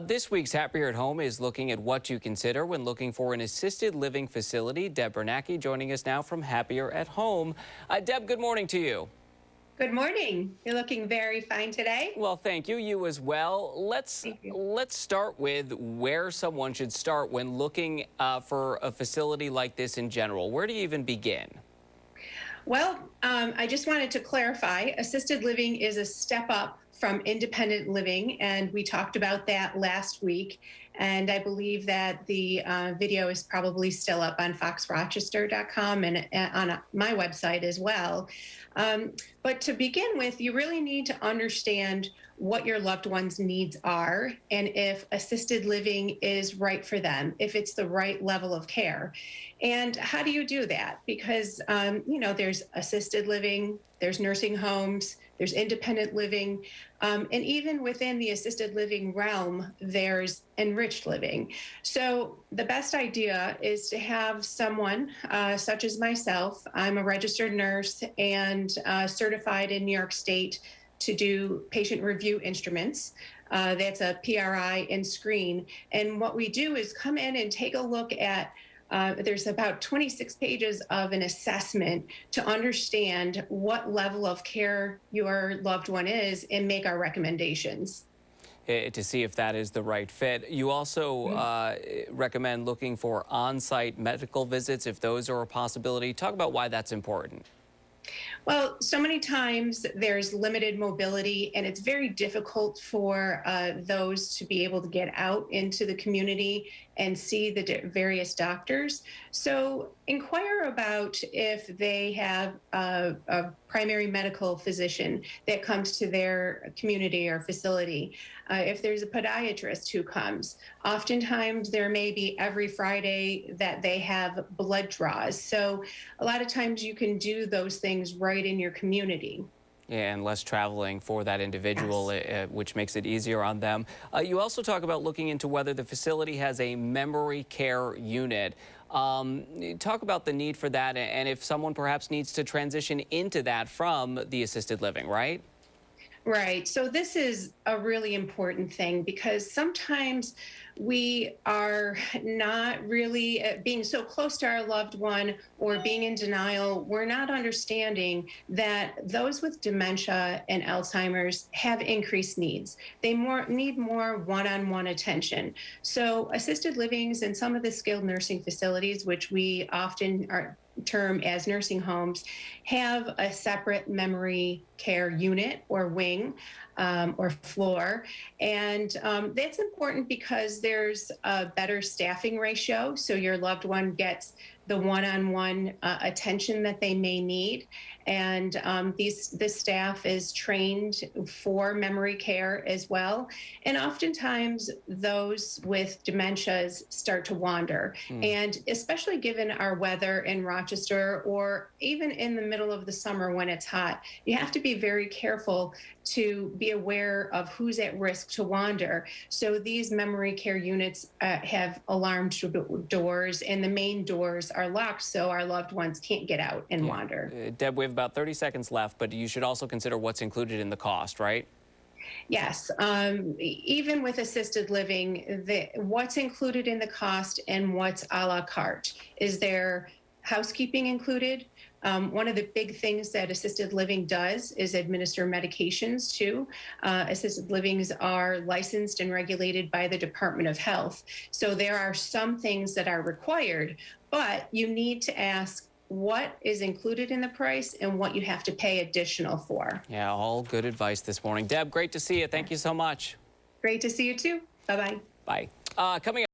This week's Happier at Home is looking at what to consider when looking for an assisted living facility. Deb Bernacki joining us now from Happier at Home. Deb, good morning to you. Good morning. You're looking very fine today. Well, thank you. You as well. Let's start with where someone should start when looking for a facility like this in general. Where do you even begin? Well, I just wanted to clarify, assisted living is a step up from independent living, and we talked about that last week. And I believe that the video is probably still up on foxrochester.com and on my website as well. But to begin with, you really need to understand what your loved one's needs are and if assisted living is right for them, if it's the right level of care. And how do you do that? Because, there's assisted living, there's nursing homes, there's independent living, and even within the assisted living realm, there's enriched living. So the best idea is to have someone such as myself. I'm a registered nurse and certified in New York State to do patient review instruments. That's a PRI and screen. And what we do is come in and take a look at there's about 26 pages of an assessment to understand what level of care your loved one is and make our recommendations. To see if that is the right fit. You also recommend looking for on-site medical visits if those are a possibility. Talk about why that's important. Well, so many times there's limited mobility, and it's very difficult for those to be able to get out into the community and see the various doctors. So inquire about if they have a primary medical physician that comes to their community or facility. If there's a podiatrist who comes, oftentimes there may be every Friday that they have blood draws. So a lot of times you can do those things right in your community. Yeah, and less traveling for that individual, Yes. which makes it easier on them. You also talk about looking into whether the facility has a memory care unit. Talk about the need for that and if someone perhaps needs to transition into that from the assisted living, right? Right. So this is a really important thing because sometimes we are not really being so close to our loved one or being in denial. We're not understanding that those with dementia and Alzheimer's have increased needs. They need more one-on-one attention. So assisted livings and some of the skilled nursing facilities, which we often term as nursing homes, have a separate memory care unit or wing or floor. And that's important because there's a better staffing ratio. So your loved one gets the one-on-one attention that they may need. And this staff is trained for memory care as well. And oftentimes those with dementias start to wander. And especially given our weather in Rochester or even in the middle of the summer when it's hot, you have to be very careful to be aware of who's at risk to wander. So these memory care units have alarmed doors, and the main doors are locked so our loved ones can't get out and wander. Deb, we have about 30 seconds left, but you should also consider what's included in the cost, right? Yes, even with assisted living, what's included in the cost and what's a la carte. Is there housekeeping included? One of the big things that assisted living does is administer medications too. Assisted livings are licensed and regulated by the Department of Health. So there are some things that are required, but you need to ask what is included in the price and what you have to pay additional for. Yeah, all good advice this morning. Deb, great to see you. Thank you so much. Great to see you too. Bye-bye. Bye. Coming up.